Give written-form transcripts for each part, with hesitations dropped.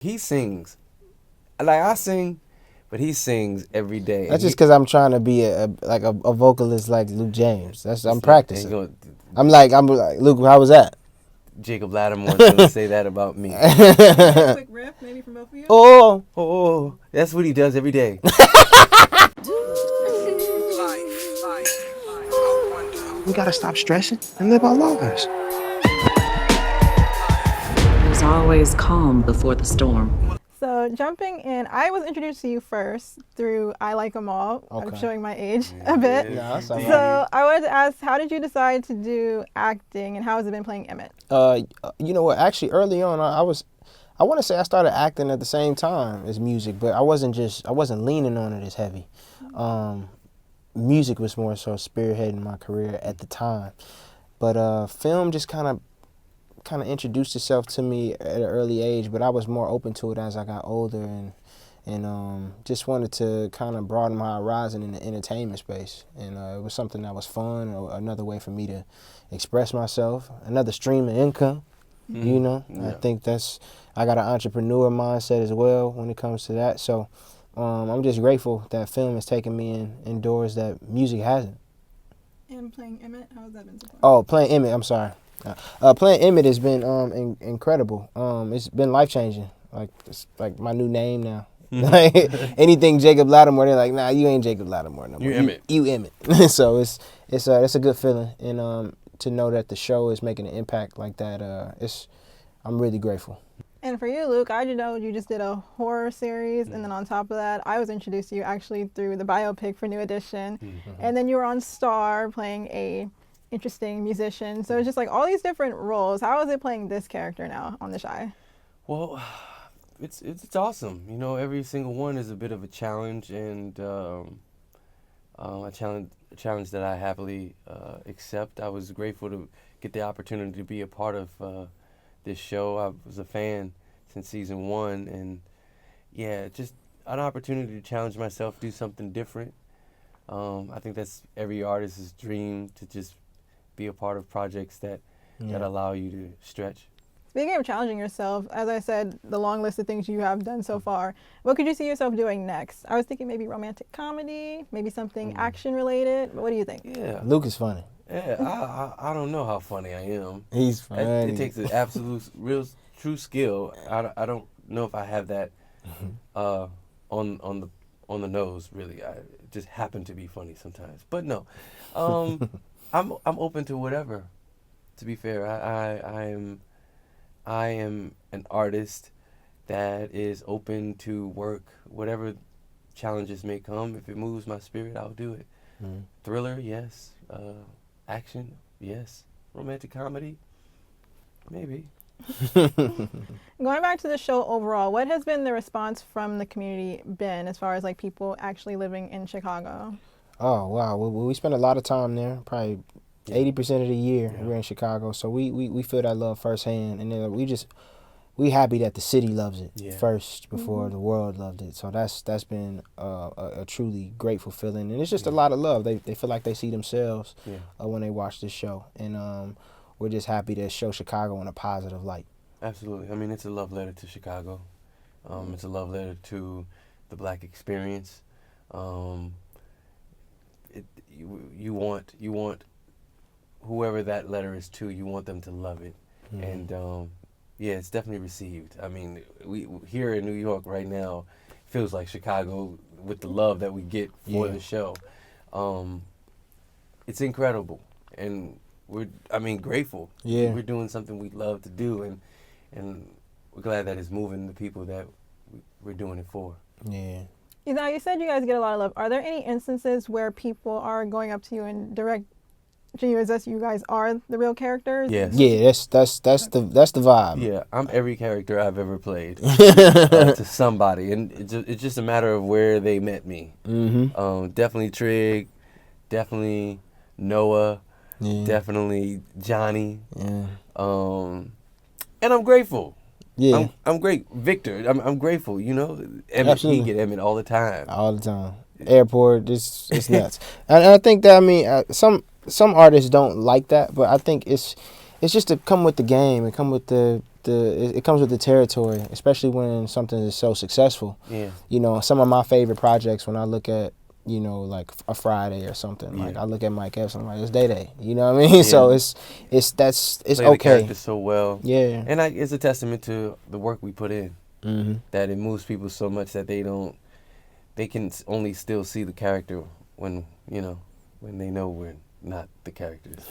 He sings. Like, I sing, but he sings every day. That's just because I'm trying to be a vocalist like Luke James. I'm practicing. I'm like Luke. How was that? Jacob Lattimore's going to say that about me. A quick riff, maybe from both of you. Oh, that's what he does every day. We gotta stop stressing and live our lives. There's always calm before the storm. So jumping in, I was introduced to you first through I Like 'Em All. Okay. I'm showing my age a bit. Yeah, that's all right. So I wanted to ask, how did you decide to do acting, and how has it been playing Emmett? You know what? Actually, early on, I want to say I started acting at the same time as music, but I wasn't leaning on it as heavy. Music was more so spearheading my career at the time, but film just kind of introduced itself to me at an early age. But I was more open to it as I got older, and just wanted to kind of broaden my horizon in the entertainment space. And it was something that was fun, or another way for me to express myself, another stream of income. You know, Yeah. I think I got an entrepreneur mindset as well when it comes to that. So I'm just grateful that film has taken me in doors that music hasn't. And playing Emmett, how has that been so far? Oh, playing Emmett, I'm sorry. Playing Emmett has been incredible. It's been life-changing. It's like my new name now. Like, anything Jacob Latimore, they're like, nah, you ain't Jacob Latimore no more. You're Emmett. You Emmett. So it's a good feeling, and to know that the show is making an impact like that, I'm really grateful. And for you, Luke, I know you just did a horror series, and then on top of that, I was introduced to you actually through the biopic for New Edition, and then you were on Star playing a interesting musician. So it's just like all these different roles. How is it playing this character now on The Chi? Well, it's awesome. You know, every single one is a bit of a challenge, and a challenge that I happily accept. I was grateful to get the opportunity to be a part of this show. I was a fan since season 1, and yeah, just an opportunity to challenge myself, do something different. I think that's every artist's dream, to just be a part of projects that allow you to stretch. Speaking of challenging yourself, as I said, the long list of things you have done so far, what could you see yourself doing next? I was thinking maybe romantic comedy, maybe something action related. What do you think? Yeah. Luke is funny. Yeah, I don't know how funny I am. He's funny. It takes an absolute, real, true skill. I don't know if I have that on the nose, really. I just happen to be funny sometimes. But no, I'm open to whatever. To be fair, I am an artist that is open to work whatever challenges may come. If it moves my spirit, I'll do it. Thriller, yes. Action, yes. Romantic comedy, maybe. Going back to the show overall, what has been the response from the community been as far as like people actually living in Chicago? Oh, wow. We spend a lot of time there, probably 80% of the year we're in Chicago. So we feel that love firsthand. And then we happy that the city loves it first before the world loved it. So that's been a truly grateful feeling. And it's just a lot of love. They feel like they see themselves when they watch this show. And we're just happy to show Chicago in a positive light. Absolutely. I mean, it's a love letter to Chicago. It's a love letter to the Black experience. You want whoever that letter is to, you want them to love it. And yeah, it's definitely received. I mean, we here in New York right now feels like Chicago with the love that we get for the show. It's incredible, and we're grateful. Yeah, we're doing something we love to do, and we're glad that it's moving the people that we're doing it for. Yeah. Now, you said you guys get a lot of love. Are there any instances where people are going up to you and direct you as if you guys are the real characters? Yes. Yeah, that's the vibe. Yeah, I'm every character I've ever played to somebody, and it's just a matter of where they met me. Definitely Trig, definitely Noah, definitely Johnny. Yeah. And I'm grateful. Yeah. I'm great. Victor, I'm grateful, you know. Emmett, Absolutely. he get Emmett all the time. All the time. Airport, it's nuts. And I think that, some artists don't like that, but I think it's just to come with the game and come with the it comes with the territory, especially when something is so successful. Yeah. You know, some of my favorite projects when I look at, you know, like a Friday or something, Yeah. like I look at Mike Epps, I'm like, it's Day Day. You know what I mean? Yeah. So it's Play the okay. character so well. Yeah. And it's a testament to the work we put in. Mm-hmm. That it moves people so much that they can only still see the character when they know we're not the characters.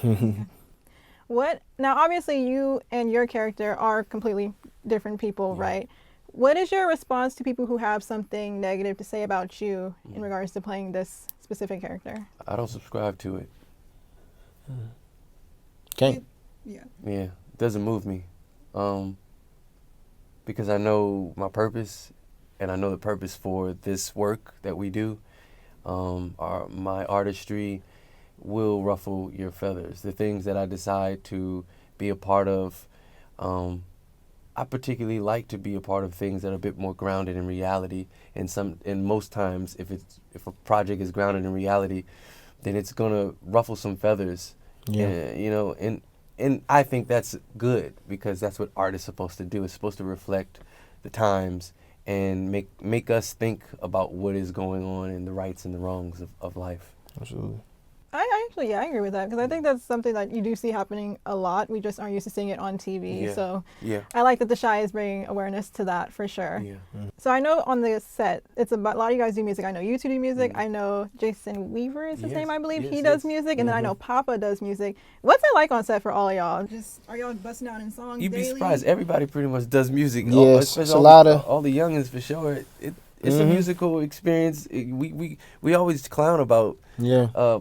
Now obviously you and your character are completely different people, right? What is your response to people who have something negative to say about you in regards to playing this specific character? I don't subscribe to it. Okay. Yeah. Yeah, it doesn't move me. Because I know my purpose, and I know the purpose for this work that we do. My artistry will ruffle your feathers. The things that I decide to be a part of, I particularly like to be a part of things that are a bit more grounded in reality. And most times, if a project is grounded in reality, then it's gonna ruffle some feathers. Yeah. And I think that's good, because that's what art is supposed to do. It's supposed to reflect the times and make us think about what is going on and the rights and the wrongs of life. Absolutely. I actually, I agree with that, because I think that's something that you do see happening a lot. We just aren't used to seeing it on TV. Yeah. So Yeah. I like that The Shy is bringing awareness to that for sure. Yeah. So I know on the set, it's about, a lot of you guys do music. I know you two do music. I know Jason Weaver is his Yes, name, I believe. yes, He does yes. music. And then I know Papa does music. What's it like on set for all of y'all? Are y'all busting out in songs You'd be daily? surprised. Everybody pretty much does music. Yes, Especially it's a lot of all the youngins for sure. It's a musical experience. We always clown about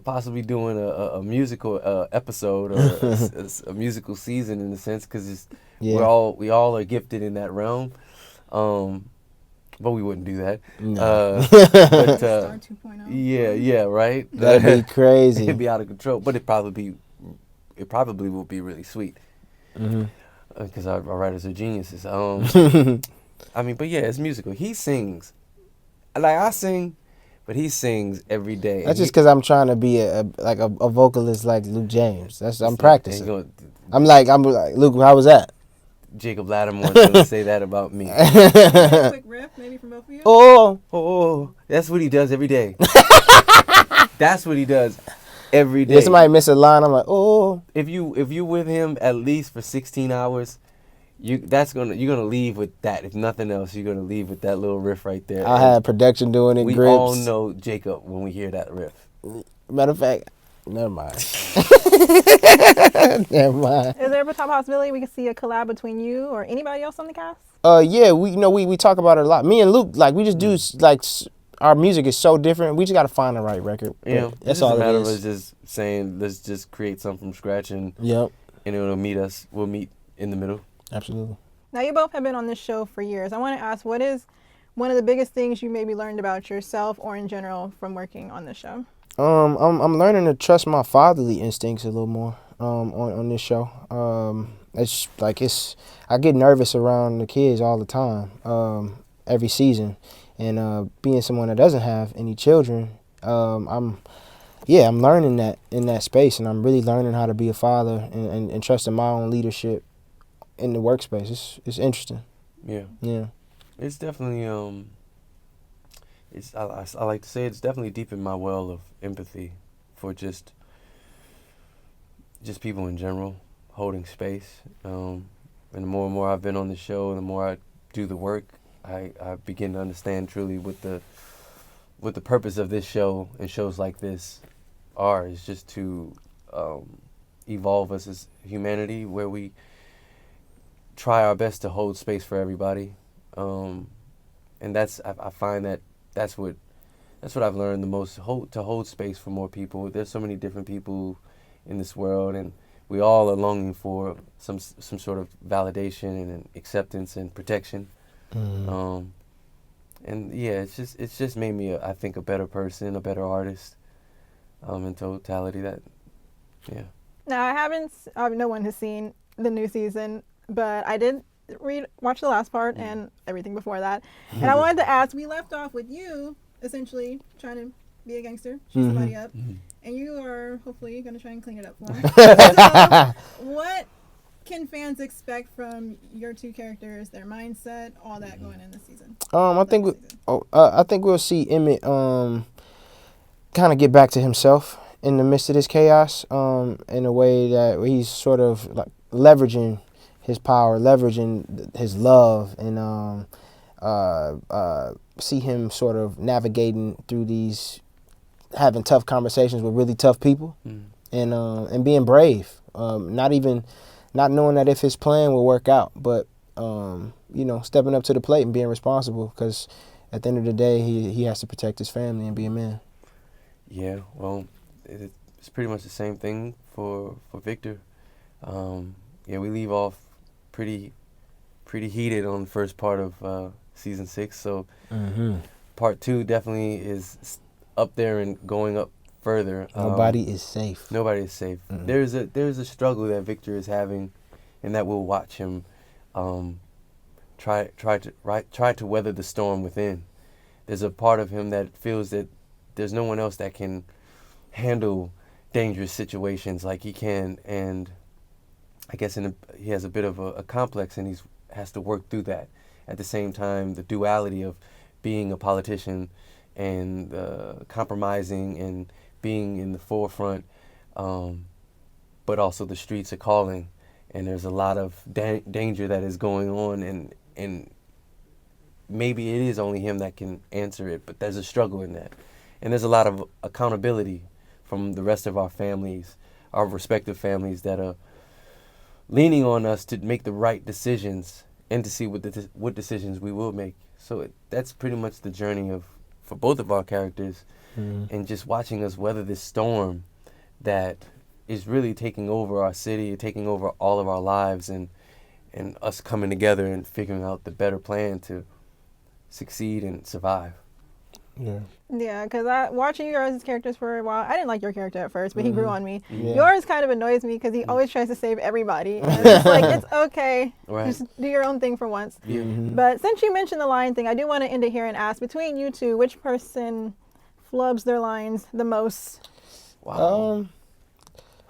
possibly doing a musical episode or a musical season, in a sense, because we all are gifted in that realm. But we wouldn't do that. No. Star 2.0. Yeah, right. That'd be crazy. It'd be out of control, but it probably will be really sweet. Because our writers are geniuses. I mean, but yeah, it's musical. He sings. Like, I sing, but he sings every day. That's just because I'm trying to be a vocalist like Luke James. I'm practicing. I'm like, Luke, how was that? Jacob Latimore is going to say that about me. A quick riff, maybe from both of you? Oh. That's what he does every day. That's what he does every day. If somebody miss a line, I'm like, oh. If you with him at least for 16 hours, you're gonna leave with that. If nothing else, you're gonna leave with that little riff right there. I had production doing it. We grips. all know Jacob when we hear that riff. Matter of fact, never mind. Never mind. Is there ever a possibility we could see a collab between you or anybody else on the cast? Yeah, we talk about it a lot. Me and Luke, like, we just do like, our music is so different. We just gotta find the right record. Yeah, that's all it is. It's a matter it of is. us just saying, let's just create something from scratch, and Yep. and it'll meet us. We'll meet in the middle. Absolutely. Now, you both have been on this show for years. I want to ask, what is one of the biggest things you maybe learned about yourself or in general from working on this show? I'm learning to trust my fatherly instincts a little more on this show. I get nervous around the kids all the time, every season, and being someone that doesn't have any children, I'm learning that in that space, and I'm really learning how to be a father and trusting my own leadership in the workspace. It's interesting. Yeah. It's definitely I like to say it's definitely deepened my well of empathy for just people in general, holding space. And the more and more I've been on the show, and the more I do the work, I begin to understand truly what the purpose of this show and shows like this are, is just to evolve us as humanity, where we try our best to hold space for everybody. And I find that's what I've learned the most, to hold space for more people. There's so many different people in this world, and we all are longing for some sort of validation and acceptance and protection. And yeah, it's just made me I think a better person, a better artist, in totality. Now, no one has seen the new season, but I did watch the last part and everything before that. And I wanted to ask, we left off with you essentially trying to be a gangster, shoot somebody up, and you are hopefully going to try and clean it up for him. So what can fans expect from your two characters, their mindset, all that going in the season? I think we'll see Emmett kind of get back to himself in the midst of this chaos, in a way that he's sort of like leveraging his power, leveraging his love, and see him sort of navigating through these, having tough conversations with really tough people, and being brave. Not knowing that if his plan will work out, but stepping up to the plate and being responsible, because at the end of the day, he has to protect his family and be a man. Yeah, well, it's pretty much the same thing for Victor. We leave off pretty heated on the first part of season 6. So part 2 definitely is up there and going up further. Nobody is safe. Nobody is safe. Mm-hmm. There's a struggle that Victor is having, and that we'll watch him try to weather the storm within. There's a part of him that feels that there's no one else that can handle dangerous situations like he can, and I guess he has a bit of a complex, and he has to work through that. At the same time, the duality of being a politician and compromising and being in the forefront, but also the streets are calling, and there's a lot of danger that is going on, and maybe it is only him that can answer it, but there's a struggle in that. And there's a lot of accountability from the rest of our families, our respective families, that are leaning on us to make the right decisions and to see what decisions we will make. So that's pretty much the journey for both of our characters, and just watching us weather this storm that is really taking over our city, taking over all of our lives, and us coming together and figuring out the better plan to succeed and survive. Yeah, because watching you guys' characters for a while, I didn't like your character at first, but he grew on me. Yeah. Yours kind of annoys me because he always tries to save everybody. And it's like, it's okay. Right. Just do your own thing for once. Yeah. But since you mentioned the line thing, I do want to end it here and ask, between you two, which person flubs their lines the most? Wow.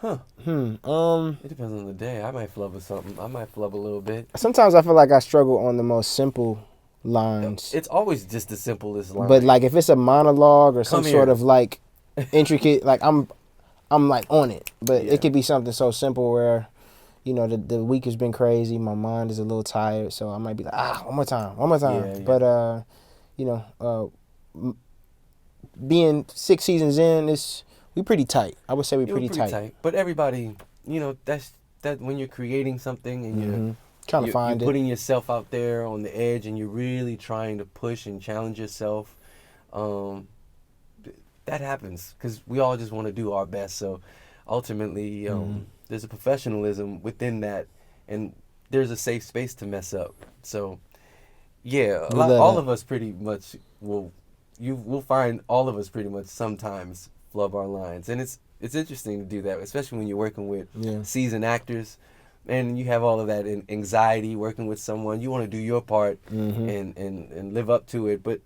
It depends on the day. I might flub or something. I might flub a little bit. Sometimes I feel like I struggle on the most simple lines. It's always just the simplest line. But like if it's a monologue or some Come sort here. of like intricate, like I'm like on it. But it could be something so simple where, the week has been crazy. My mind is a little tired, so I might be like, one more time. Yeah. But being 6 seasons in, we pretty tight. I would say we're pretty tight. But everybody, that's when you're creating something and you're trying to find you're putting yourself out there on the edge, and you're really trying to push and challenge yourself. That happens because we all just want to do our best. So ultimately, there's a professionalism within that, and there's a safe space to mess up. So all of us pretty much will find all of us pretty much sometimes flub our lines, and it's interesting to do that, especially when you're working with seasoned actors. And you have all of that anxiety working with someone. You want to do your part and live up to it. But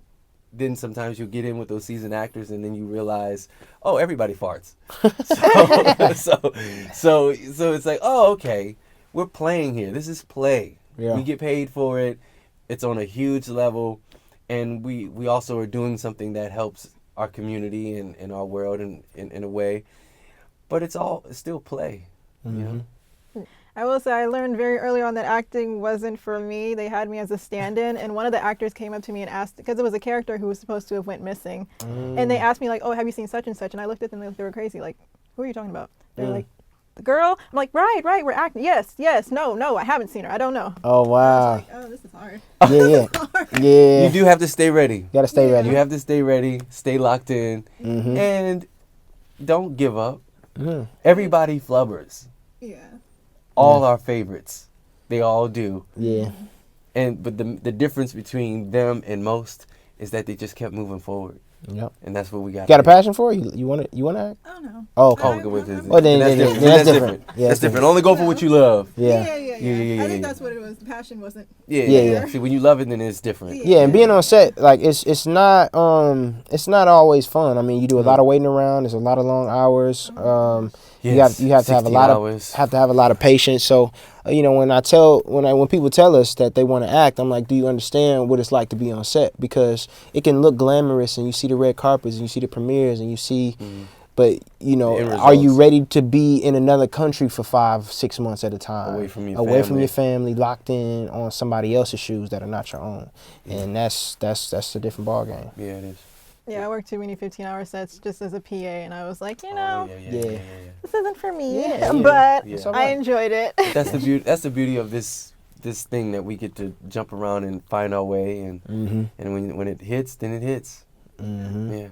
then sometimes you'll get in with those seasoned actors, and then you realize, oh, everybody farts. So it's like, oh, okay, we're playing here. This is play. Yeah. We get paid for it. It's on a huge level. And we also are doing something that helps our community and our world in a way. But it's still play, you know? I will say I learned very early on that acting wasn't for me. They had me as a stand-in, and one of the actors came up to me and asked, because it was a character who was supposed to have went missing, and they asked me like, oh, have you seen such and such? And I looked at them like they were crazy. Like, who are you talking about? They're like, the girl? I'm like, right, we're acting. Yes, no, I haven't seen her. I don't know. Oh, wow. I was like, oh, this is hard. Yeah. Yeah. You do have to stay ready. You got to stay ready. You have to stay ready, stay locked in, and don't give up. Everybody flubbers. Yeah. All our favorites. They all do. Yeah. But the difference between them and most is that they just kept moving forward. Yep. And that's what we got. Got a passion for it? You want to act? Oh, no. Oh, okay. Well, then that's different. Yeah, that's different. Only go for what you love. Yeah. Yeah. I think that's what it was. The passion wasn't. Yeah. See, when you love it, then it's different. Yeah, and being on set, like it's not always fun. I mean, you do a lot of waiting around. There's a lot of long hours. Yes, You have to have a 16 lot hours. of patience. So when people tell us that they want to act, I'm like, do you understand what it's like to be on set? Because it can look glamorous and you see the red carpets and you see the premieres and you see, but The end are you results. ready to be in another country for 5-6 months at a time, Away from your from family. your family, locked in on somebody else's shoes that are not your own, and that's a different ball game. Yeah, it is. Yeah, I worked too many 15-hour sets just as a PA, and I was like, Yeah. this isn't for me. Yeah, But yeah. It's all I right. enjoyed it. But that's the beauty. That's the beauty of this thing, that we get to jump around and find our way, and Mm-hmm. and when it hits, then it hits. Mm-hmm. Yeah.